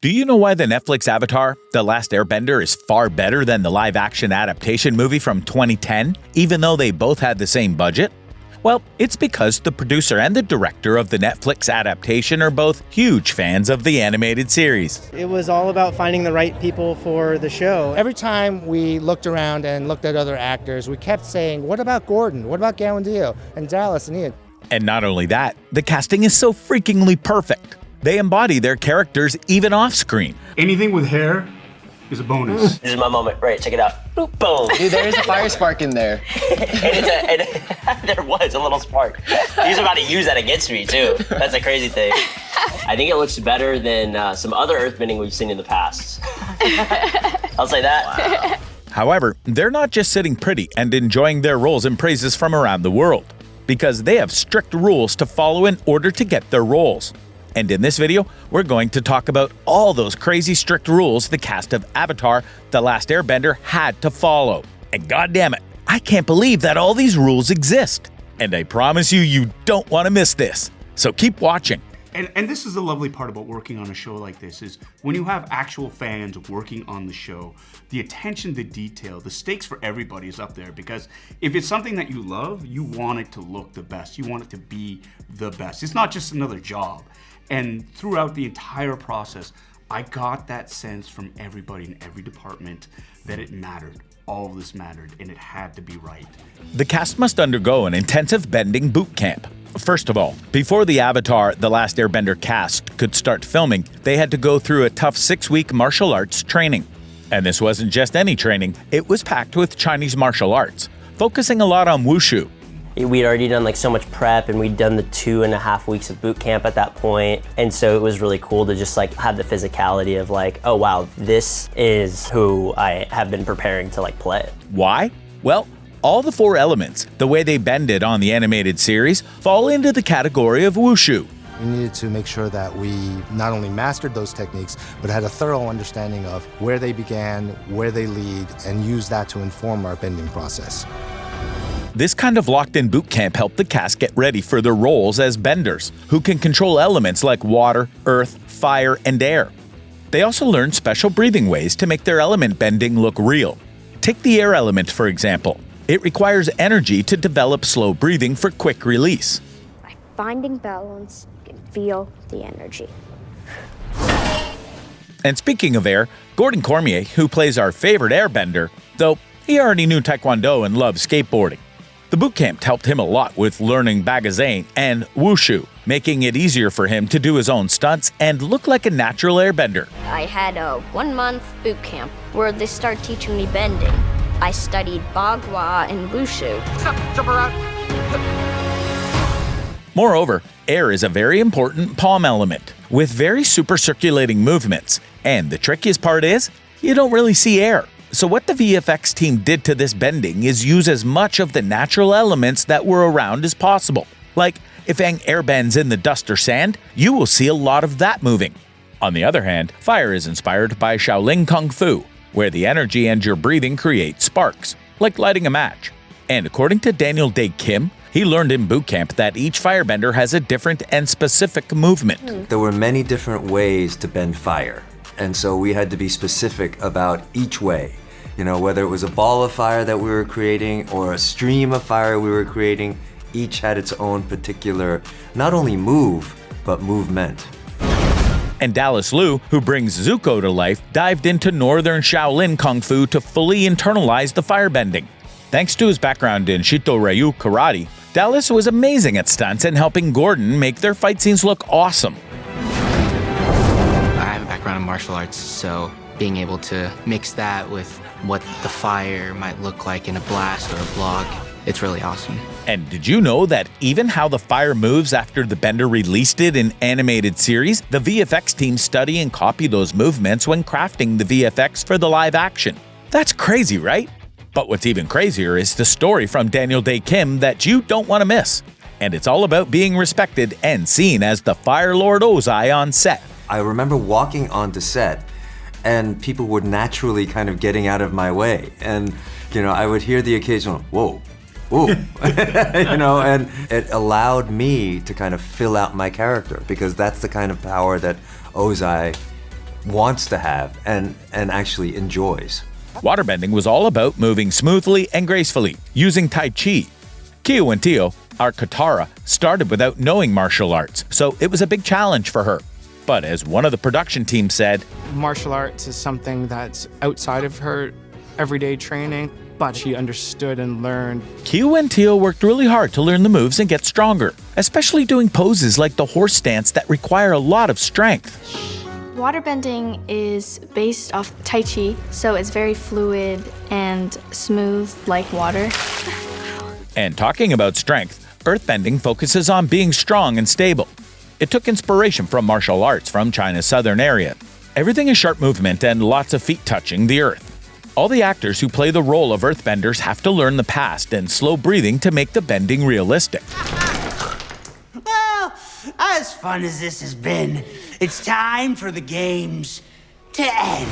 Do you know why the Netflix Avatar, The Last Airbender, is far better than the live-action adaptation movie from 2010, even though they both had the same budget? Well, it's because the producer and the director of the Netflix adaptation are both huge fans of the animated series. It was all about finding the right people for the show. Every time we looked around and looked at other actors, we kept saying, what about Gordon? What about Galandio and Dallas and Ian? And not only that, the casting is so freakingly perfect. They embody their characters even off-screen. Anything with hair is a bonus. This is my moment. Right, check it out. Boom. Dude, there is a fire spark in there. There was a little spark. He's about to use that against me, too. That's a crazy thing. I think it looks better than some other earthbending we've seen in the past. I'll say that. Wow. However, they're not just sitting pretty and enjoying their roles and praises from around the world, because they have strict rules to follow in order to get their roles. And in this video, we're going to talk about all those crazy strict rules the cast of Avatar, The Last Airbender had to follow. And goddammit, I can't believe that all these rules exist. And I promise you, you don't want to miss this. So keep watching. And this is the lovely part about working on a show like this is when you have actual fans working on the show, the attention to detail, the stakes for everybody is up there, because if it's something that you love, you want it to look the best. You want it to be the best. It's not just another job. And throughout the entire process, I got that sense from everybody in every department that it mattered. All of this mattered, and it had to be right. The cast must undergo an intensive bending boot camp. First of all, before the Avatar, The Last Airbender cast could start filming, they had to go through a tough 6-week martial arts training. And this wasn't just any training, it was packed with Chinese martial arts, focusing a lot on wushu. We'd already done like so much prep, and we'd done the 2.5 weeks of boot camp at that point. And so it was really cool to just like have the physicality of like, oh wow, this is who I have been preparing to like play. Why? Well, all the 4 elements, the way they bended on the animated series, fall into the category of wushu. We needed to make sure that we not only mastered those techniques, but had a thorough understanding of where they began, where they lead, and use that to inform our bending process. This kind of locked-in boot camp helped the cast get ready for their roles as benders, who can control elements like water, earth, fire, and air. They also learned special breathing ways to make their element bending look real. Take the air element, for example. It requires energy to develop slow breathing for quick release. By finding balance, you can feel the energy. And speaking of air, Gordon Cormier, who plays our favorite airbender, though he already knew Taekwondo and loved skateboarding. The boot camp helped him a lot with learning bagazane and wushu, making it easier for him to do his own stunts and look like a natural airbender. I had a 1-month boot camp where they started teaching me bending. I studied bagua and wushu. Jump around. Moreover, air is a very important palm element, with very super circulating movements. And the trickiest part is, you don't really see air. So what the VFX team did to this bending is use as much of the natural elements that were around as possible. Like, if Aang airbends in the dust or sand, you will see a lot of that moving. On the other hand, fire is inspired by Shaolin Kung Fu, where the energy and your breathing create sparks, like lighting a match. And according to Daniel Day Kim, he learned in boot camp that each firebender has a different and specific movement. There were many different ways to bend fire, and so we had to be specific about each way. You know, whether it was a ball of fire that we were creating or a stream of fire we were creating, each had its own particular, not only move, but movement. And Dallas Liu, who brings Zuko to life, dived into Northern Shaolin Kung Fu to fully internalize the firebending. Thanks to his background in Shito Ryu karate, Dallas was amazing at stunts and helping Gordon make their fight scenes look awesome. I have a background in martial arts, so being able to mix that with what the fire might look like in a blast or a block, it's really awesome. And did you know that even how the fire moves after the bender released it in animated series, the VFX team study and copy those movements when crafting the VFX for the live action? That's crazy, right? But what's even crazier is the story from Daniel Day Kim that you don't want to miss. And it's all about being respected and seen as the Fire Lord Ozai on set. I remember walking onto set, and people were naturally kind of getting out of my way. And, you know, I would hear the occasional, whoa, whoa, you know, and it allowed me to kind of fill out my character, because that's the kind of power that Ozai wants to have and actually enjoys. Waterbending was all about moving smoothly and gracefully, using Tai Chi. Kiyo and Tio, our Katara, started without knowing martial arts, so it was a big challenge for her. But as one of the production team said, martial arts is something that's outside of her everyday training, but she understood and learned. Kiyo and Tio worked really hard to learn the moves and get stronger, especially doing poses like the horse stance that require a lot of strength. Waterbending is based off Tai Chi, so it's very fluid and smooth like water. And talking about strength, earthbending focuses on being strong and stable. It took inspiration from martial arts from China's southern area. Everything is sharp movement and lots of feet touching the earth. All the actors who play the role of earthbenders have to learn the past and slow breathing to make the bending realistic. Well, as fun as this has been, it's time for the games to end.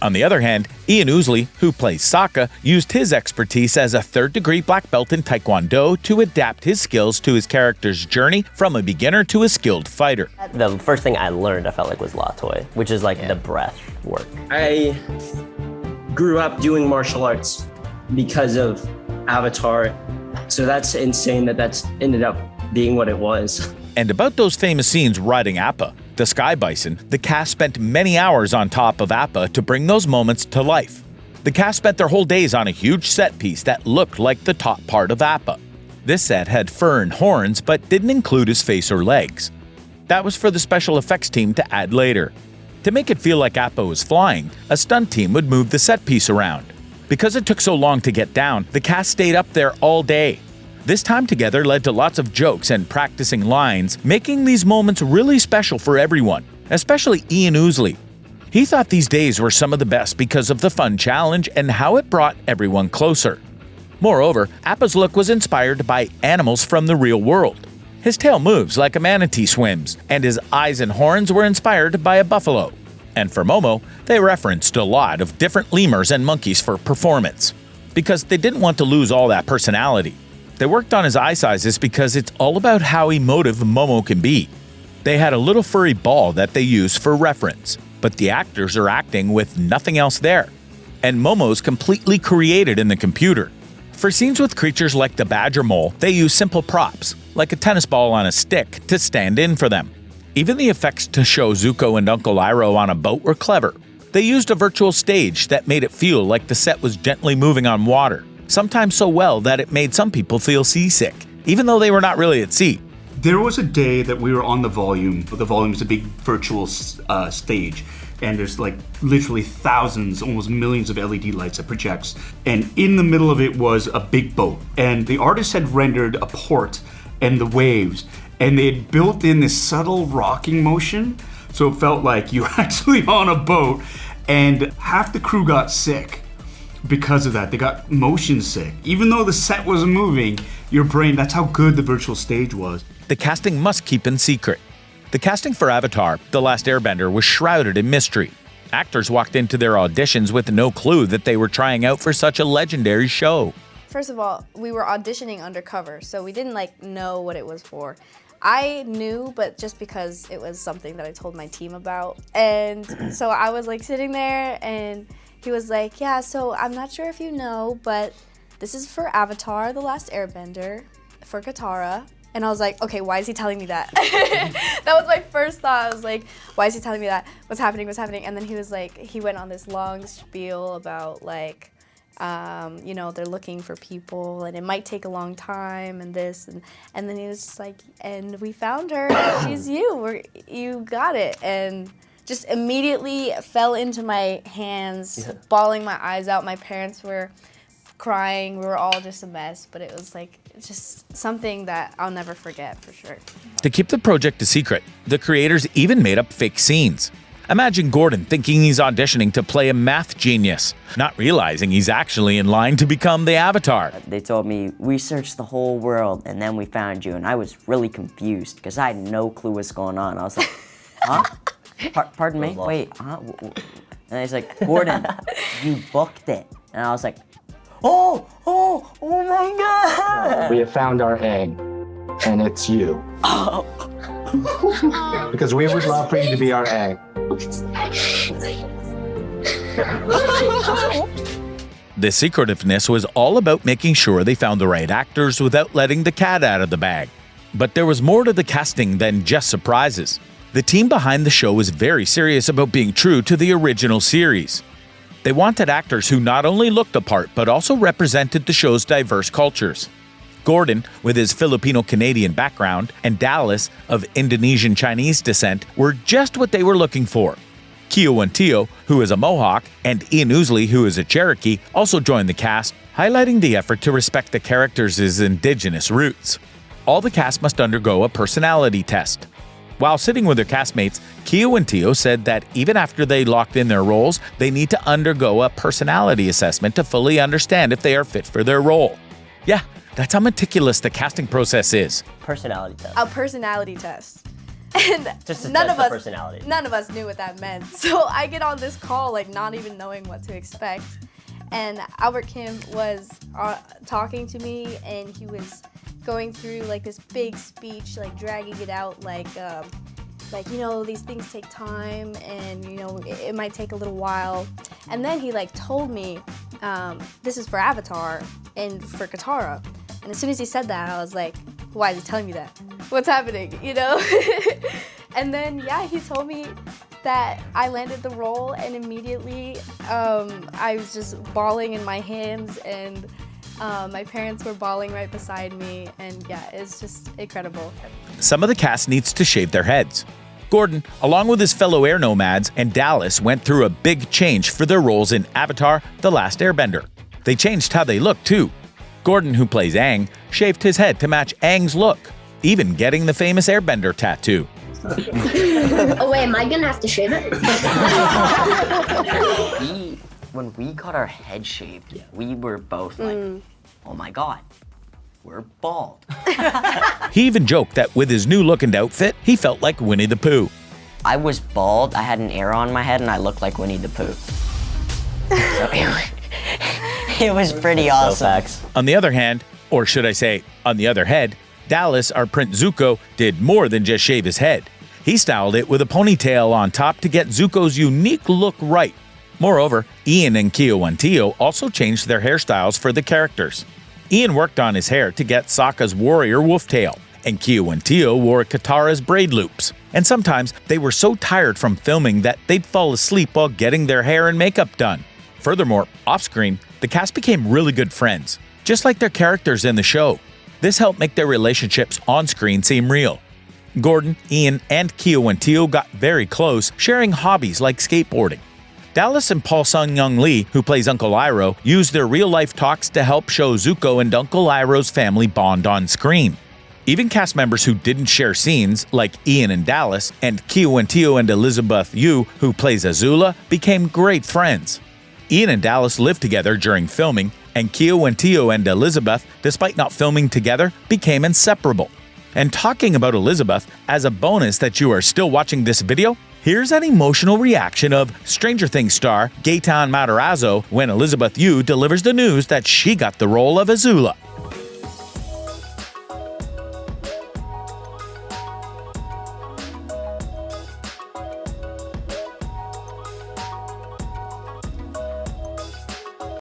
On the other hand, Ian Ousley, who plays Sokka, used his expertise as a third-degree black belt in Taekwondo to adapt his skills to his character's journey from a beginner to a skilled fighter. The first thing I learned, I felt like, was La Toy, which is like the breath work. I grew up doing martial arts because of Avatar, so that's insane that that's ended up being what it was. And about those famous scenes riding Appa, the sky bison, the cast spent many hours on top of Appa to bring those moments to life. The cast spent their whole days on a huge set piece that looked like the top part of Appa. This set had fur and horns but didn't include his face or legs. That was for the special effects team to add later. To make it feel like Appa was flying, a stunt team would move the set piece around. Because it took so long to get down, the cast stayed up there all day. This time together led to lots of jokes and practicing lines, making these moments really special for everyone, especially Ian Ousley. He thought these days were some of the best because of the fun challenge and how it brought everyone closer. Moreover, Appa's look was inspired by animals from the real world. His tail moves like a manatee swims, and his eyes and horns were inspired by a buffalo. And for Momo, they referenced a lot of different lemurs and monkeys for performance, because they didn't want to lose all that personality. They worked on his eye sizes because it's all about how emotive Momo can be. They had a little furry ball that they use for reference, but the actors are acting with nothing else there. And Momo's completely created in the computer. For scenes with creatures like the badger mole, they use simple props, like a tennis ball on a stick, to stand in for them. Even the effects to show Zuko and Uncle Iroh on a boat were clever. They used a virtual stage that made it feel like the set was gently moving on water, sometimes so well that it made some people feel seasick, even though they were not really at sea. There was a day that we were on the Volume. The Volume is a big virtual stage, and there's like literally thousands, almost millions of LED lights that projects. And in the middle of it was a big boat, and the artist had rendered a port and the waves, and they had built in this subtle rocking motion, so it felt like you were actually on a boat, and half the crew got sick. Because of that, they got motion sick. Even though the set wasn't moving, your brain, that's how good the virtual stage was. The casting must keep in secret. The casting for Avatar, The Last Airbender, was shrouded in mystery. Actors walked into their auditions with no clue that they were trying out for such a legendary show. First of all, we were auditioning undercover, so we didn't know what it was for. I knew, but just because it was something that I told my team about. And so I was sitting there, and he was like, yeah, so I'm not sure if you know, but this is for Avatar, The Last Airbender, for Katara. And I was like, okay, why is he telling me that? That was my first thought. I was like, why is he telling me that? What's happening? And then he was like, he went on this long spiel about they're looking for people and it might take a long time and this. And then he was just like, and we found her, she's you, you got it. And just immediately fell into my hands, bawling my eyes out. My parents were crying. We were all just a mess, but it was just something that I'll never forget for sure. To keep the project a secret, the creators even made up fake scenes. Imagine Gordon thinking he's auditioning to play a math genius, not realizing he's actually in line to become the Avatar. They told me, we searched the whole world and then we found you, and I was really confused because I had no clue what's going on. I was like, huh? Pardon me? Wait, huh? And he's like, Gordon, you booked it. And I was like, oh my God. We have found our egg, and it's you. Oh. Because we would love for you to be our egg. The secretiveness was all about making sure they found the right actors without letting the cat out of the bag. But there was more to the casting than just surprises. The team behind the show was very serious about being true to the original series. They wanted actors who not only looked the part but also represented the show's diverse cultures. Gordon, with his Filipino-Canadian background, and Dallas, of Indonesian Chinese descent, were just what they were looking for. Keo and Teo, who is a Mohawk, and Ian Ousley, who is a Cherokee, also joined the cast, highlighting the effort to respect the characters' indigenous roots. All the cast must undergo a personality test. While sitting with their castmates, Keo and Teo said that even after they locked in their roles, they need to undergo a personality assessment to fully understand if they are fit for their role. Yeah, that's how meticulous the casting process is. Personality test. A personality test. And Just a none test of for us, personality. none of us knew what that meant. So I get on this call, like not even knowing what to expect. And Albert Kim was talking to me, and he was going through like this big speech, like dragging it out, like you know, these things take time, and you know, it might take a little while. And then he like told me, this is for Avatar and for Katara. And as soon as he said that, I was like, why is he telling me that? What's happening, you know? And then, yeah, he told me that I landed the role, and immediately I was just bawling in my hands, and my parents were bawling right beside me, and yeah, it's just incredible. Some of the cast needs to shave their heads. Gordon, along with his fellow air nomads, and Dallas went through a big change for their roles in Avatar: The Last Airbender. They changed how they look, too. Gordon, who plays Aang, shaved his head to match Aang's look, even getting the famous Airbender tattoo. Oh wait, am I gonna have to shave it? When we got our head shaved, we were both like, oh my god, we're bald. He even joked that with his new look and outfit, he felt like Winnie the Pooh. I was bald, I had an arrow on my head, and I looked like Winnie the Pooh. So it was pretty awesome. On the other hand, or should I say, on the other head, Dallas, our Prince Zuko, did more than just shave his head. He styled it with a ponytail on top to get Zuko's unique look right. Moreover, Ian and Keo and Teo also changed their hairstyles for the characters. Ian worked on his hair to get Sokka's warrior wolf tail, and Keo and Teo wore Katara's braid loops. And sometimes they were so tired from filming that they'd fall asleep while getting their hair and makeup done. Furthermore, off-screen, the cast became really good friends, just like their characters in the show. This helped make their relationships on-screen seem real. Gordon, Ian, and Keo and Teo got very close, sharing hobbies like skateboarding. Dallas and Paul Sung-Young Lee, who plays Uncle Iroh, used their real-life talks to help show Zuko and Uncle Iroh's family bond on screen. Even cast members who didn't share scenes, like Ian and Dallas, and Keo and Teo and Elizabeth Yu, who plays Azula, became great friends. Ian and Dallas lived together during filming, and Keo and Teo and Elizabeth, despite not filming together, became inseparable. And talking about Elizabeth, as a bonus that you are still watching this video, here's an emotional reaction of Stranger Things star Gaetan Matarazzo when Elizabeth Yu delivers the news that she got the role of Azula.